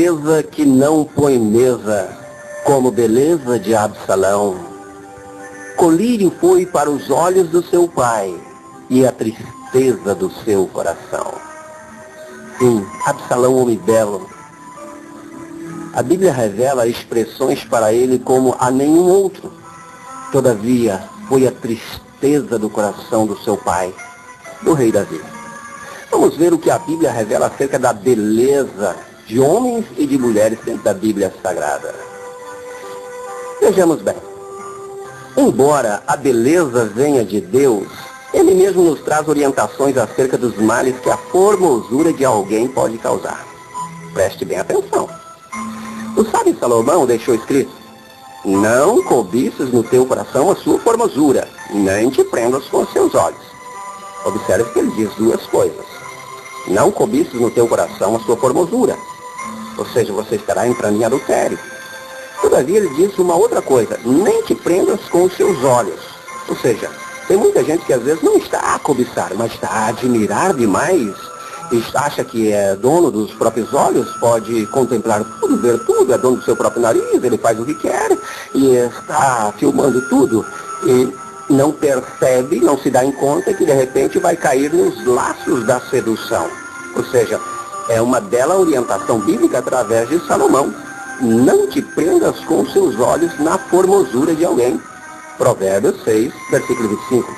beleza que não põe mesa, como beleza de Absalão. Colírio foi para os olhos do seu pai e a tristeza do seu coração. Sim, Absalão, homem belo. A Bíblia revela expressões para ele como a nenhum outro. Todavia, foi a tristeza do coração do seu pai, do rei Davi. Vamos ver o que a Bíblia revela acerca da beleza de homens e de mulheres dentro da Bíblia Sagrada. Vejamos bem. Embora a beleza venha de Deus, Ele mesmo nos traz orientações acerca dos males que a formosura de alguém pode causar. Preste bem atenção. O sábio Salomão deixou escrito: não cobiças no teu coração a sua formosura, nem te prendas com os seus olhos. Observe que ele diz duas coisas. Não cobiças no teu coração a sua formosura, ou seja, você estará entrando em adultério. Todavia ele diz uma outra coisa: nem te prendas com os seus olhos. Ou seja, tem muita gente que às vezes não está a cobiçar, mas está a admirar demais, e acha que é dono dos próprios olhos, pode contemplar tudo, ver tudo, é dono do seu próprio nariz, ele faz o que quer, e está filmando tudo, e não percebe, não se dá em conta que de repente vai cair nos laços da sedução. Ou seja, é uma bela orientação bíblica através de Salomão. Não te prendas com os seus olhos na formosura de alguém. Provérbios 6, versículo 25.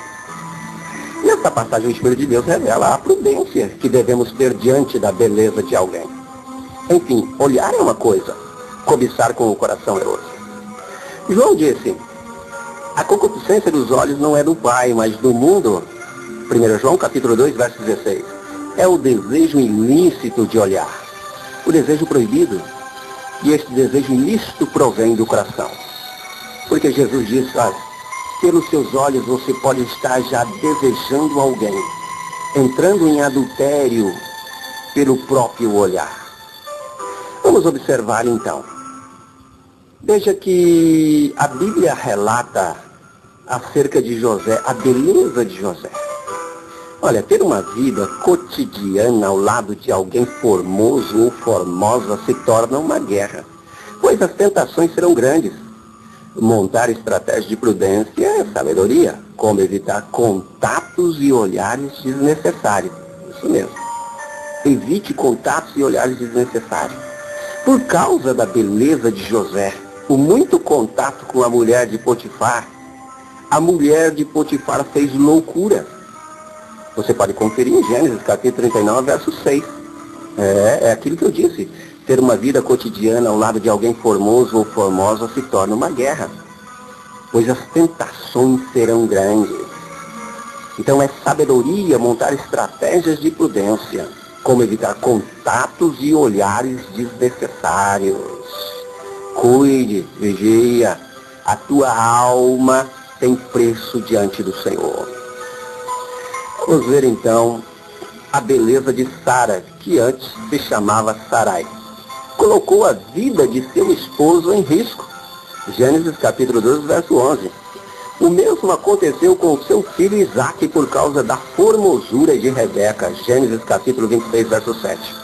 Nessa passagem, o Espírito de Deus revela a prudência que devemos ter diante da beleza de alguém. Enfim, olhar é uma coisa, cobiçar com o coração é outra. João disse: a concupiscência dos olhos não é do Pai, mas do mundo. 1 João capítulo 2, verso 16. É o desejo ilícito de olhar, o desejo proibido. E este desejo ilícito provém do coração. Porque Jesus disse: olha, pelos seus olhos você pode estar já desejando alguém, entrando em adultério pelo próprio olhar. Vamos observar então. Veja que a Bíblia relata acerca de José, a beleza de José. Olha, ter uma vida cotidiana ao lado de alguém formoso ou formosa se torna uma guerra, pois as tentações serão grandes. Montar estratégias de prudência é sabedoria, como evitar contatos e olhares desnecessários. Isso mesmo. Evite contatos e olhares desnecessários. Por causa da beleza de José, o muito contato com a mulher de Potifar, a mulher de Potifar fez loucura. Você pode conferir em Gênesis capítulo 39, verso 6. É aquilo que eu disse. Ter uma vida cotidiana ao lado de alguém formoso ou formosa se torna uma guerra, pois as tentações serão grandes. Então é sabedoria montar estratégias de prudência, como evitar contatos e olhares desnecessários. Cuide, vigia, a tua alma tem preço diante do Senhor. Vamos ver então a beleza de Sara, que antes se chamava Sarai. Colocou a vida de seu esposo em risco. Gênesis capítulo 12, verso 11. O mesmo aconteceu com seu filho Isaque por causa da formosura de Rebeca. Gênesis capítulo 26, verso 7.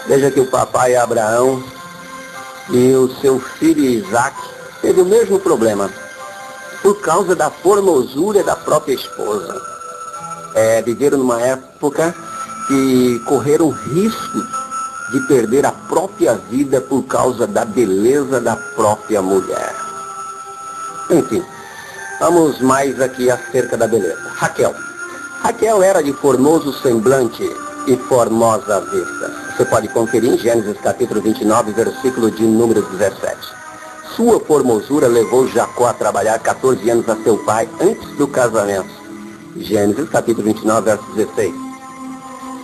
Veja que o papai Abraão e o seu filho Isaque teve o mesmo problema, por causa da formosura da própria esposa. Viveram numa época que correram risco de perder a própria vida por causa da beleza da própria mulher. Enfim, vamos mais aqui acerca da beleza. Raquel. Raquel era de formoso semblante e formosa vista. Você pode conferir em Gênesis capítulo 29, versículo de número 17. Sua formosura levou Jacó a trabalhar 14 anos a seu pai antes do casamento. Gênesis capítulo 29, verso 16.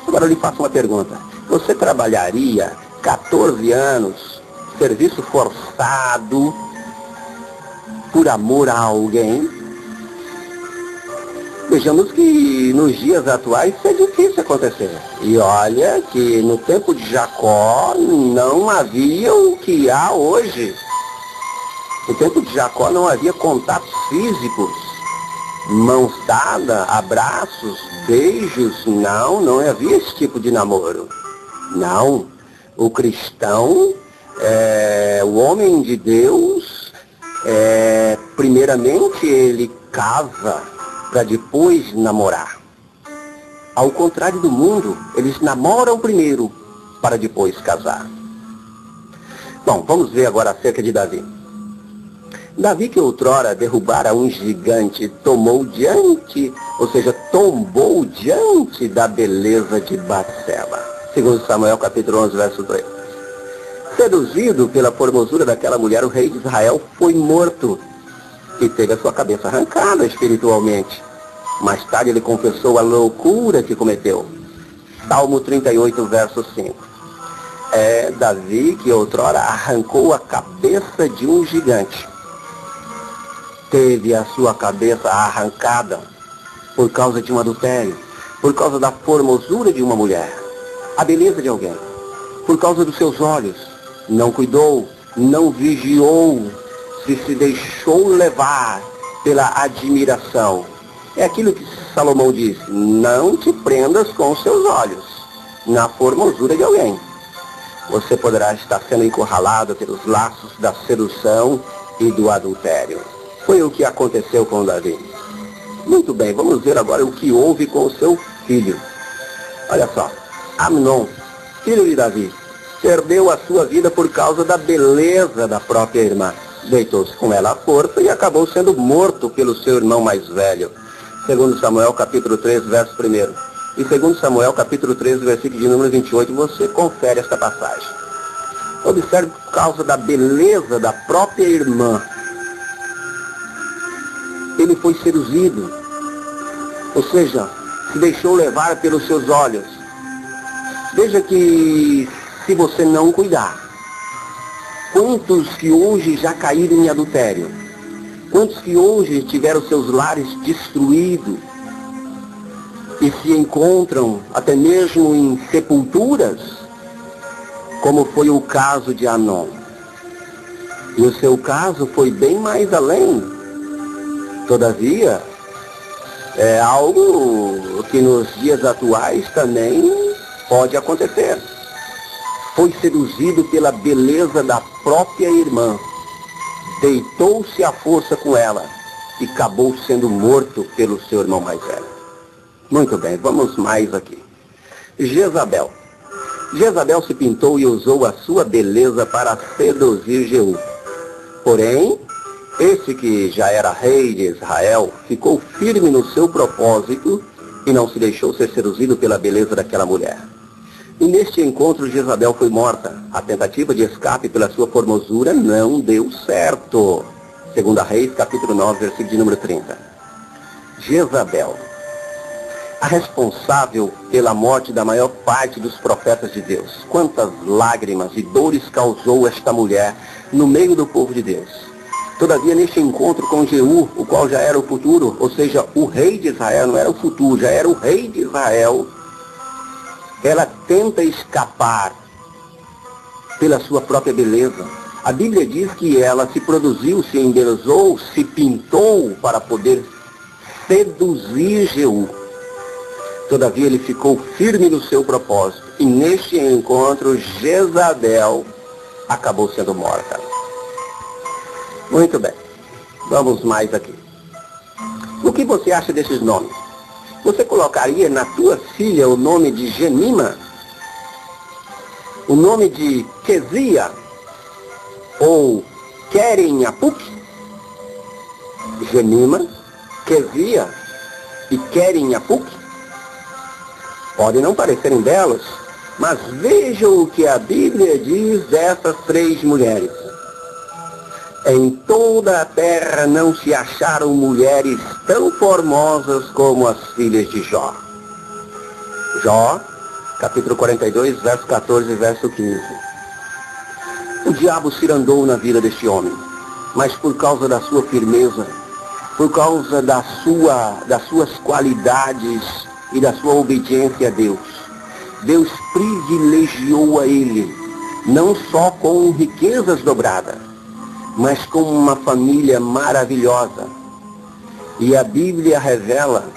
Agora eu lhe faço uma pergunta. Você trabalharia 14 anos, serviço forçado, por amor a alguém? Vejamos que nos dias atuais isso é difícil acontecer. E olha que no tempo de Jacó não havia o que há hoje. No tempo de Jacó não havia contatos físicos, mãos dadas, abraços, beijos. Não havia esse tipo de namoro. Não. O cristão, o homem de Deus, primeiramente ele casa para depois namorar. Ao contrário do mundo, eles namoram primeiro para depois casar. Bom, vamos ver agora acerca de Davi. Davi, que outrora derrubara um gigante, tombou diante da beleza de Batseba. Segundo Samuel, capítulo 11, verso 2. Seduzido pela formosura daquela mulher, o rei de Israel foi morto e teve a sua cabeça arrancada espiritualmente. Mais tarde ele confessou a loucura que cometeu. Salmo 38, verso 5. Davi, que outrora arrancou a cabeça de um gigante, teve a sua cabeça arrancada por causa de um adultério, por causa da formosura de uma mulher, a beleza de alguém, por causa dos seus olhos. Não cuidou, não vigiou, se deixou levar pela admiração. É aquilo que Salomão disse: não te prendas com os seus olhos na formosura de alguém. Você poderá estar sendo encurralado pelos laços da sedução e do adultério. Foi o que aconteceu com Davi. Muito bem, vamos ver agora o que houve com o seu filho. Olha só, Amnon, filho de Davi, perdeu a sua vida por causa da beleza da própria irmã. Deitou-se com ela à força e acabou sendo morto pelo seu irmão mais velho. Segundo Samuel, capítulo 3, verso 1. E segundo Samuel, capítulo 3, versículo de número 28, você confere esta passagem. Observe, por causa da beleza da própria irmã, ele foi seduzido, ou seja, se deixou levar pelos seus olhos. Veja que, se você não cuidar, quantos que hoje já caíram em adultério, quantos que hoje tiveram seus lares destruídos e se encontram até mesmo em sepulturas, como foi o caso de Amnon. E o seu caso foi bem mais além. Todavia, é algo que nos dias atuais também pode acontecer. Foi seduzido pela beleza da própria irmã, deitou-se à força com ela e acabou sendo morto pelo seu irmão mais velho. Muito bem, vamos mais aqui. Jezabel. Jezabel se pintou e usou a sua beleza para seduzir Jeú. Porém, esse que já era rei de Israel ficou firme no seu propósito e não se deixou ser seduzido pela beleza daquela mulher. E neste encontro, Jezabel foi morta. A tentativa de escape pela sua formosura não deu certo. Segundo Reis, capítulo 9, versículo de número 30. Jezabel, a responsável pela morte da maior parte dos profetas de Deus. Quantas lágrimas e dores causou esta mulher no meio do povo de Deus. Todavia, neste encontro com Jeú, o qual já era o futuro, ou seja, o rei de Israel, não era o futuro, já era o rei de Israel, ela tenta escapar pela sua própria beleza. A Bíblia diz que ela se produziu, se embelezou, se pintou para poder seduzir Jeú. Todavia ele ficou firme no seu propósito. E neste encontro, Jezabel acabou sendo morta. Muito bem. Vamos mais aqui. O que você acha desses nomes? Você colocaria na tua filha o nome de Gemima? O nome de Quezia? Ou Keren Apuk? Gemima, Quezia e Keren Apuk? Podem não parecerem belos, mas vejam o que a Bíblia diz dessas três mulheres. Em toda a terra não se acharam mulheres tão formosas como as filhas de Jó. Jó, capítulo 42, verso 14 e verso 15. O diabo se irandou na vida deste homem, mas por causa da sua firmeza, por causa das suas qualidades e da sua obediência a Deus, Deus privilegiou a ele, não só com riquezas dobradas, mas com uma família maravilhosa. E a Bíblia revela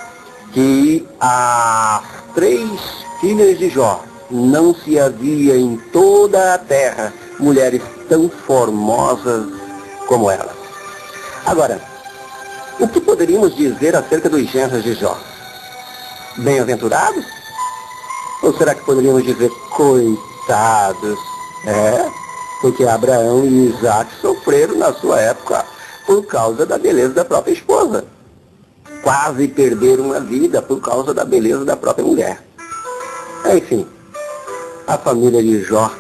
que as três filhas de Jó não se havia em toda a terra mulheres tão formosas como ela. Agora, o que poderíamos dizer acerca dos genros de Jó? Bem-aventurados? Ou será que poderíamos dizer coitados? Porque Abraão e Isaac sofreram na sua época por causa da beleza da própria esposa. Quase perderam a vida por causa da beleza da própria mulher. Enfim, a família de Jó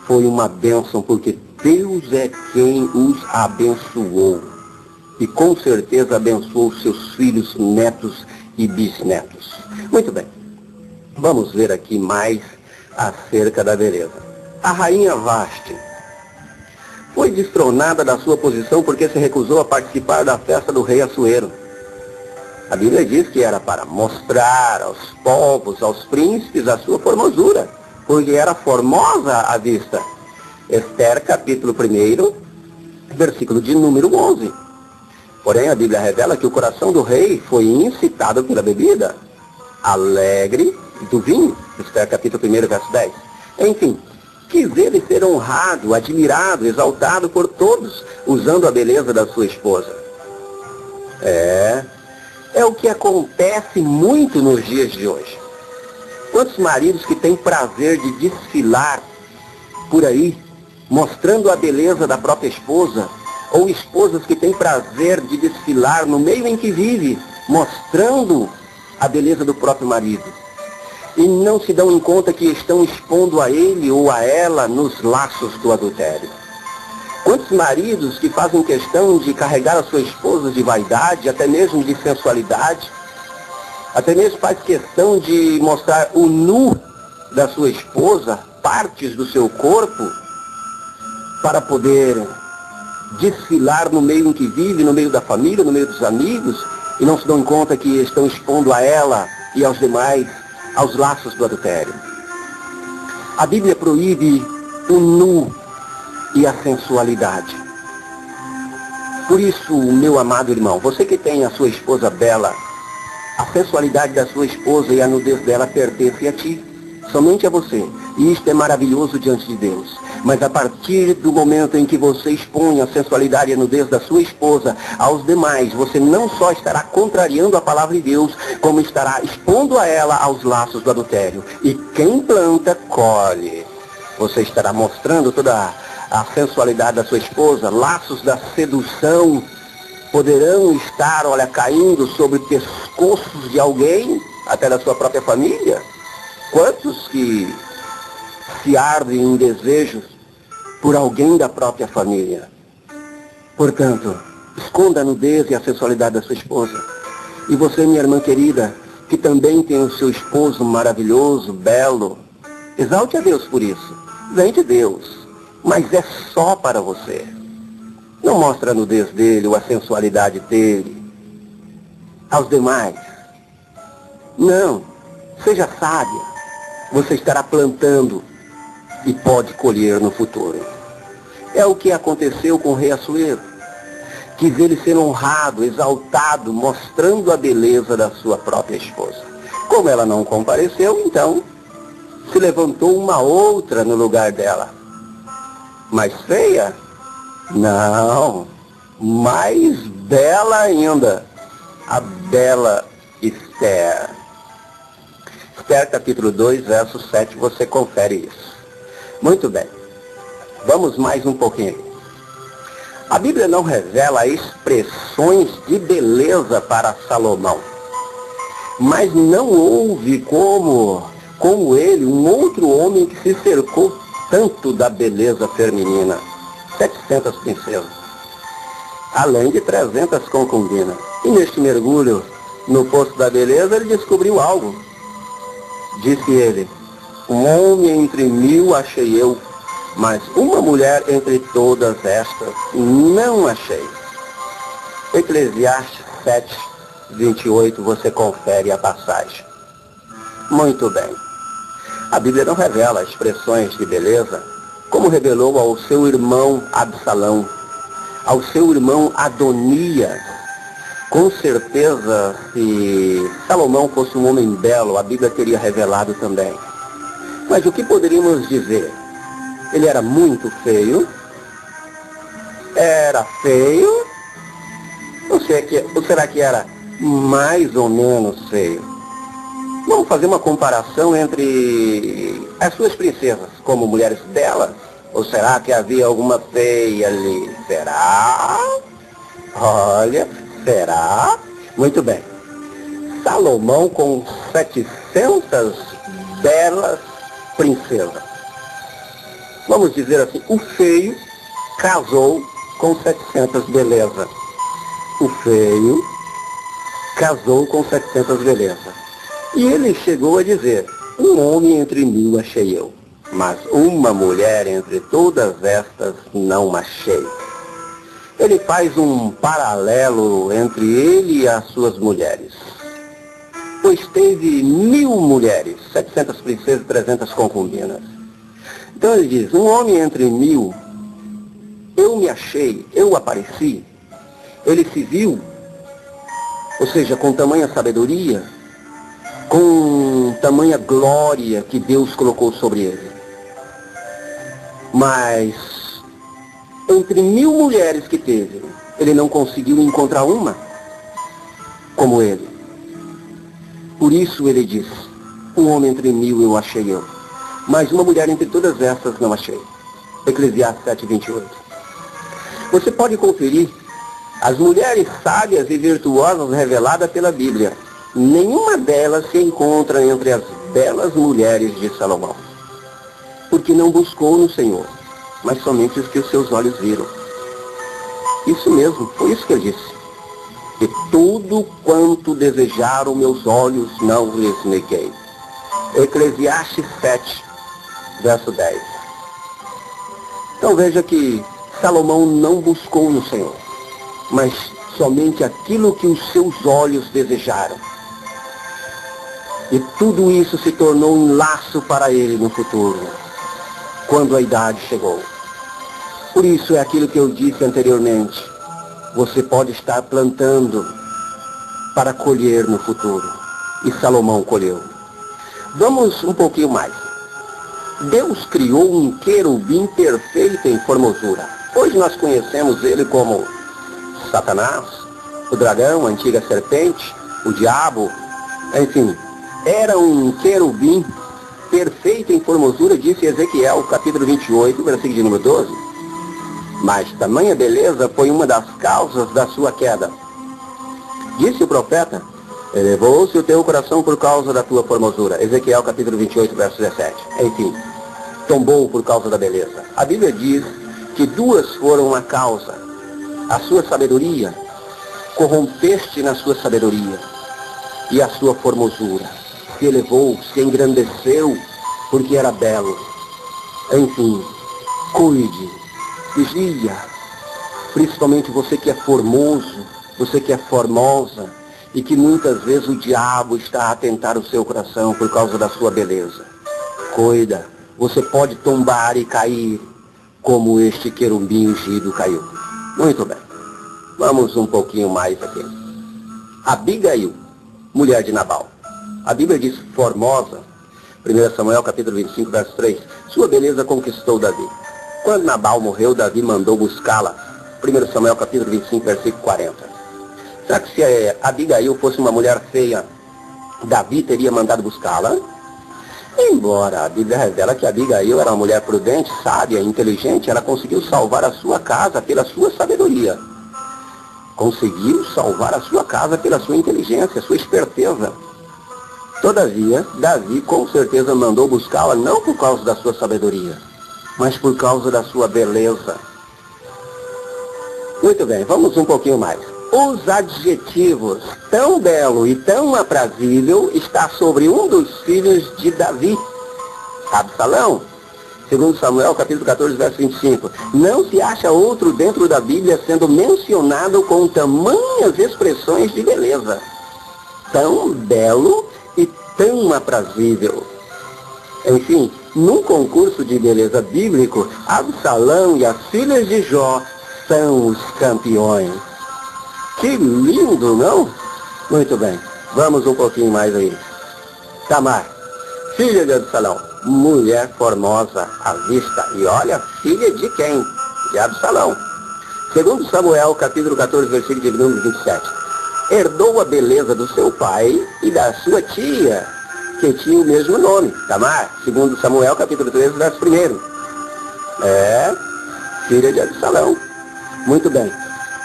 foi uma bênção porque Deus é quem os abençoou. E com certeza abençoou seus filhos, netos e bisnetos. Muito bem, vamos ver aqui mais acerca da beleza. A rainha Vasti foi destronada da sua posição porque se recusou a participar da festa do rei Assuero. A Bíblia diz que era para mostrar aos povos, aos príncipes, a sua formosura, porque era formosa à vista. Esther, capítulo 1, versículo de número 11. Porém, a Bíblia revela que o coração do rei foi incitado pela bebida, alegre do vinho. Esther, capítulo 1, verso 10. Enfim, quis ele ser honrado, admirado, exaltado por todos, usando a beleza da sua esposa. É o que acontece muito nos dias de hoje. Quantos maridos que têm prazer de desfilar por aí, mostrando a beleza da própria esposa, ou esposas que têm prazer de desfilar no meio em que vive, mostrando a beleza do próprio marido, e não se dão em conta que estão expondo a ele ou a ela nos laços do adultério. Quantos maridos que fazem questão de carregar as suas esposas de vaidade, até mesmo de sensualidade, até mesmo faz questão de mostrar o nu da sua esposa, partes do seu corpo, para poder desfilar no meio em que vive, no meio da família, no meio dos amigos, e não se dão conta que estão expondo a ela e aos demais aos laços do adultério. A Bíblia proíbe o nu e a sensualidade. Por isso, meu amado irmão, você que tem a sua esposa bela, a sensualidade da sua esposa e a nudez dela pertence a ti, somente a você. E isto é maravilhoso diante de Deus. Mas a partir do momento em que você expõe a sensualidade e a nudez da sua esposa aos demais, você não só estará contrariando a palavra de Deus, como estará expondo a ela aos laços do adultério. E quem planta, colhe. Você estará mostrando toda a sensualidade da sua esposa, laços da sedução poderão estar, caindo sobre pescoços de alguém, até da sua própria família. Quantos que se ardem em desejos por alguém da própria família? Portanto, esconda a nudez e a sensualidade da sua esposa. E você, minha irmã querida, que também tem o seu esposo maravilhoso, belo, exalte a Deus por isso. Vem de Deus, mas é só para você. Não mostre a nudez dele ou a sensualidade dele aos demais. Não, seja sábia. Você estará plantando e pode colher no futuro. É o que aconteceu com o rei Assuero. Quis ele ser honrado, exaltado, mostrando a beleza da sua própria esposa. Como ela não compareceu, então se levantou uma outra no lugar dela. Mais feia? Não, mais bela ainda. A bela Esther. Esther, capítulo 2, verso 7, você confere isso. Muito bem. Vamos mais um pouquinho. A Bíblia não revela expressões de beleza para Salomão. Mas não houve como ele, um outro homem que se cercou tanto da beleza feminina. 700 princesas. Além de 300 concubinas. E neste mergulho no poço da beleza, ele descobriu algo. Disse ele: um homem entre 1000 achei eu, mas uma mulher entre todas estas não achei. Eclesiastes 7, 28, você confere a passagem. Muito bem. A Bíblia não revela expressões de beleza, como revelou ao seu irmão Absalão, ao seu irmão Adonias. Com certeza, se Salomão fosse um homem belo, a Bíblia teria revelado também. Mas o que poderíamos dizer? Ele era muito feio? Era feio? Ou será que era mais ou menos feio? Vamos fazer uma comparação entre as suas princesas como mulheres belas? Ou será que havia alguma feia ali? Será? Olha, será? Muito bem. Salomão com 700 belas princesas. Vamos dizer assim, o feio casou com 700 belezas. O feio casou com 700 belezas. E ele chegou a dizer, um homem entre 1000 achei eu, mas uma mulher entre todas estas não achei. Ele faz um paralelo entre ele e as suas mulheres. Pois teve 1000 mulheres, 700 princesas e 300 concubinas. Então ele diz, um homem entre 1000, eu me achei, eu apareci. Ele se viu, ou seja, com tamanha sabedoria, com tamanha glória que Deus colocou sobre ele. Mas, entre 1000 mulheres que teve, ele não conseguiu encontrar uma como ele. Por isso ele diz, um homem entre 1000 eu achei eu, mas uma mulher entre todas essas não achei. Eclesiastes 7:28. Você pode conferir as mulheres sábias e virtuosas reveladas pela Bíblia. Nenhuma delas se encontra entre as belas mulheres de Salomão, porque não buscou no Senhor, mas somente os que os seus olhos viram. Isso mesmo, foi isso que ele disse. E tudo quanto desejaram meus olhos não lhes neguei. Eclesiastes 7, verso 10. Então veja que Salomão não buscou no Senhor, mas somente aquilo que os seus olhos desejaram. E tudo isso se tornou um laço para ele no futuro, quando a idade chegou. Por isso é aquilo que eu disse anteriormente. Você pode estar plantando para colher no futuro. E Salomão colheu. Vamos um pouquinho mais. Deus criou um querubim perfeito em formosura. Hoje nós conhecemos ele como Satanás, o dragão, a antiga serpente, o diabo, enfim. Era um querubim perfeito em formosura, disse Ezequiel, capítulo 28, versículo de número 12. Mas tamanha beleza foi uma das causas da sua queda. Disse o profeta, elevou-se o teu coração por causa da tua formosura. Ezequiel, capítulo 28, verso 17. Enfim, tombou por causa da beleza. A Bíblia diz que duas foram a causa. A sua sabedoria, corrompeste na sua sabedoria, e a sua formosura. Se elevou, se engrandeceu, porque era belo. Enfim, cuide, vigia, principalmente você que é formoso, você que é formosa, e que muitas vezes o diabo está a tentar o seu coração por causa da sua beleza. Cuida, você pode tombar e cair, como este querubim ungido caiu. Muito bem, vamos um pouquinho mais aqui. Abigail, mulher de Nabal. A Bíblia diz formosa, 1 Samuel capítulo 25, verso 3, sua beleza conquistou Davi. Quando Nabal morreu, Davi mandou buscá-la. 1 Samuel capítulo 25, versículo 40. Será que se Abigail fosse uma mulher feia, Davi teria mandado buscá-la? Embora a Bíblia revela que Abigail era uma mulher prudente, sábia, inteligente, ela conseguiu salvar a sua casa pela sua sabedoria. Conseguiu salvar a sua casa pela sua inteligência, sua esperteza. Todavia, Davi com certeza mandou buscá-la não por causa da sua sabedoria, mas por causa da sua beleza. Muito bem, vamos um pouquinho mais. Os adjetivos tão belo e tão aprazível está sobre um dos filhos de Davi, Absalão. 2 Samuel, capítulo 14, verso 25. Não se acha outro dentro da Bíblia sendo mencionado com tamanhas expressões de beleza. Tão belo e tão aprazível. Enfim, num concurso de beleza bíblico, Absalão e as filhas de Jó são os campeões. Que lindo, não? Muito bem, vamos um pouquinho mais aí. Tamar, filha de Absalão, mulher formosa à vista. E olha, filha de quem? De Absalão. Segundo Samuel, capítulo 14, versículo de número 27. Herdou a beleza do seu pai e da sua tia, que tinha o mesmo nome, Tamar. Segundo Samuel, capítulo 13, verso 1. Filha de Absalão. Muito bem.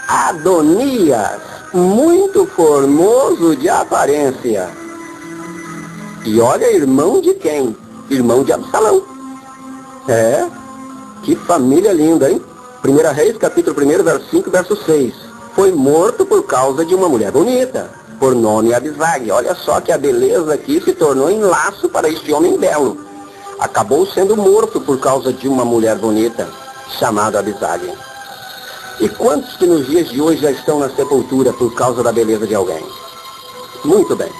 Adonias, muito formoso de aparência. E olha, irmão de quem? Irmão de Absalão. Que família linda, hein? 1 Reis, capítulo 1, verso 5, verso 6. Foi morto por causa de uma mulher bonita, por nome Abisag. Olha só que a beleza aqui se tornou enlaço para este homem belo. Acabou sendo morto por causa de uma mulher bonita, chamada Abisag. E quantos que nos dias de hoje já estão na sepultura por causa da beleza de alguém? Muito bem.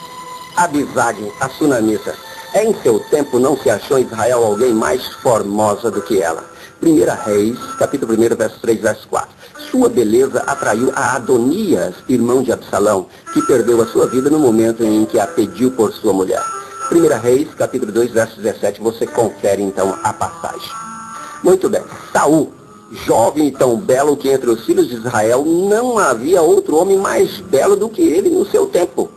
Abisag, a sunamita. Em seu tempo não se achou em Israel alguém mais formosa do que ela. 1 Reis, capítulo 1, verso 3, verso 4. Sua beleza atraiu a Adonias, irmão de Absalão, que perdeu a sua vida no momento em que a pediu por sua mulher. 1 Reis, capítulo 2, verso 17, você confere então a passagem. Muito bem. Saul, jovem e tão belo que entre os filhos de Israel não havia outro homem mais belo do que ele no seu tempo.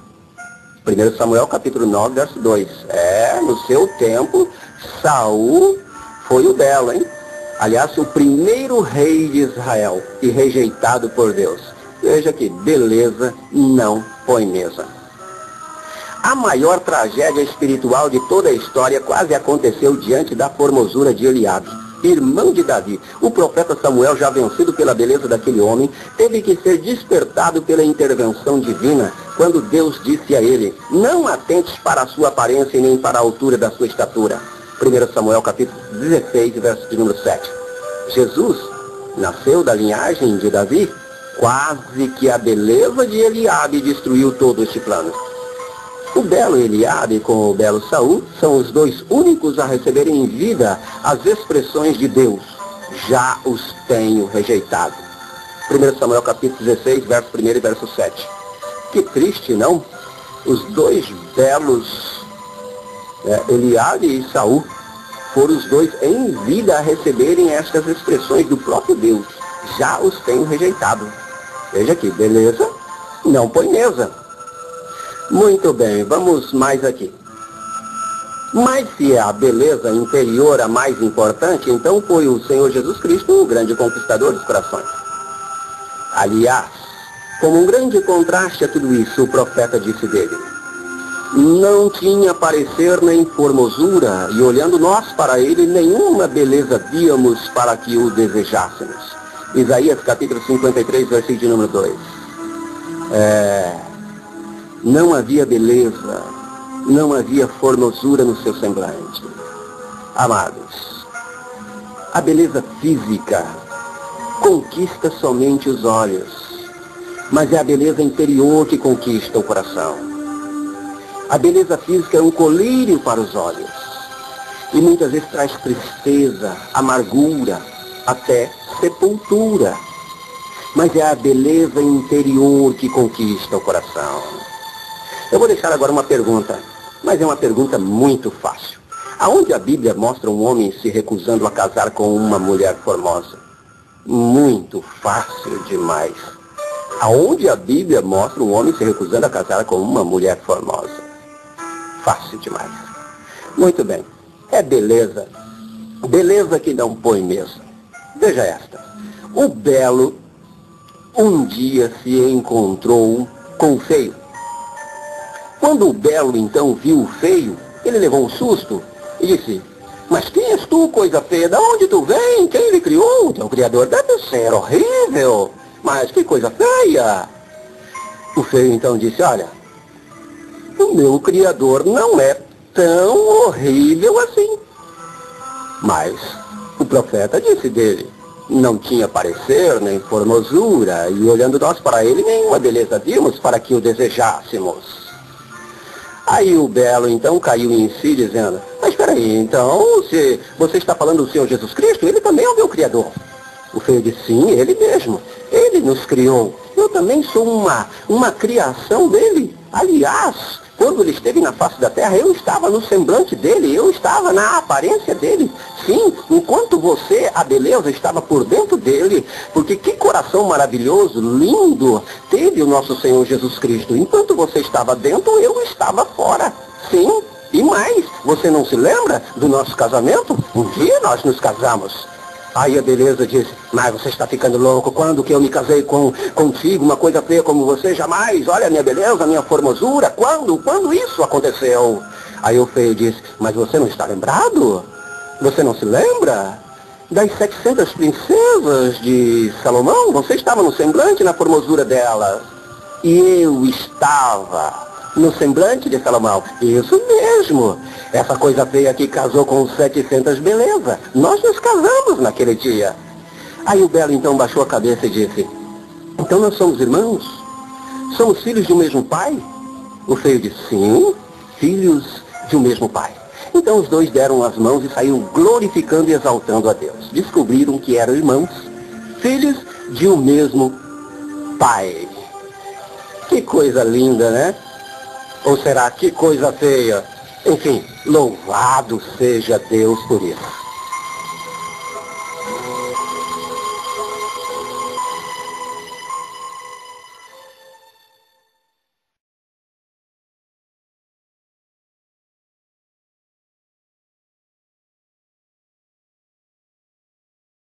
1 Samuel, capítulo 9, verso 2. No seu tempo, Saul foi o belo, hein? Aliás, o primeiro rei de Israel e rejeitado por Deus. Veja que beleza não põe mesa. A maior tragédia espiritual de toda a história quase aconteceu diante da formosura de Eliabe, irmão de Davi. O profeta Samuel, já vencido pela beleza daquele homem, teve que ser despertado pela intervenção divina, quando Deus disse a ele: não atentes para a sua aparência e nem para a altura da sua estatura. 1 Samuel capítulo 16, verso de número 7. Jesus nasceu da linhagem de Davi. Quase que a beleza de Eliabe destruiu todo este plano. O belo Eliabe com o belo Saul são os dois únicos a receberem em vida as expressões de Deus. Já os tenho rejeitado. 1 Samuel capítulo 16, verso 1 e verso 7. Que triste, não? Os dois belos, Eliabe e Saul, foram os dois em vida a receberem estas expressões do próprio Deus. Já os tenho rejeitado. Veja aqui, beleza? Não põe mesa. Muito bem, vamos mais aqui. Mas se a beleza interior a mais importante, então foi o Senhor Jesus Cristo o grande conquistador dos corações. Aliás, como um grande contraste a tudo isso, o profeta disse dele: não tinha parecer nem formosura, e olhando nós para ele, nenhuma beleza víamos para que o desejássemos. Isaías capítulo 53, versículo de número 2. Não havia beleza, não havia formosura no seu semblante. Amados, a beleza física conquista somente os olhos, mas é a beleza interior que conquista o coração. A beleza física é um colírio para os olhos, e muitas vezes traz tristeza, amargura, até sepultura. Mas é a beleza interior que conquista o coração. Eu vou deixar agora uma pergunta, mas é uma pergunta muito fácil. Aonde a Bíblia mostra um homem se recusando a casar com uma mulher formosa? Muito fácil demais. Aonde a Bíblia mostra um homem se recusando a casar com uma mulher formosa? Fácil demais. Muito bem. É beleza. Beleza que não põe mesa. Veja esta. O belo um dia se encontrou com o feio. Quando o belo então viu o feio, ele levou um susto e disse: mas quem és tu, coisa feia? Da onde tu vem? Quem lhe criou? O teu criador deve ser horrível. Mas que coisa feia! O feio então disse: olha, o meu criador não é tão horrível assim. Mas o profeta disse dele: não tinha parecer, nem formosura, e olhando nós para ele, nenhuma beleza vimos para que o desejássemos. Aí o belo então caiu em si, dizendo: mas espera aí, então, se você está falando do Senhor Jesus Cristo, ele também é o meu criador. O feio disse: sim, ele mesmo. Ele nos criou. Eu também sou uma criação dele. Aliás, Quando ele esteve na face da terra, eu estava no semblante dele, eu estava na aparência dele. Sim, enquanto você, a beleza, estava por dentro dele. Porque que coração maravilhoso, lindo, teve o nosso Senhor Jesus Cristo. Enquanto você estava dentro, eu estava fora. Sim, e mais, você não se lembra do nosso casamento? Um dia nós nos casamos. Aí a beleza disse, mas você está ficando louco, quando que eu me casei contigo, uma coisa feia como você, jamais, olha a minha beleza, a minha formosura, quando isso aconteceu? Aí o feio disse, mas você não está lembrado? Você não se lembra? Das 700 princesas de Salomão, você estava no semblante, na formosura delas. E eu estava no semblante de Salomão. Isso mesmo. Essa coisa feia que casou com 700 beleza. Nós nos casamos naquele dia. Aí o belo então baixou a cabeça e disse, então nós somos irmãos? Somos filhos de um mesmo pai? O feio disse, sim, filhos de um mesmo pai. Então os dois deram as mãos e saíram glorificando e exaltando a Deus. Descobriram que eram irmãos, filhos de um mesmo pai. Que coisa linda, né? Ou será que coisa feia? Enfim, louvado seja Deus por isso.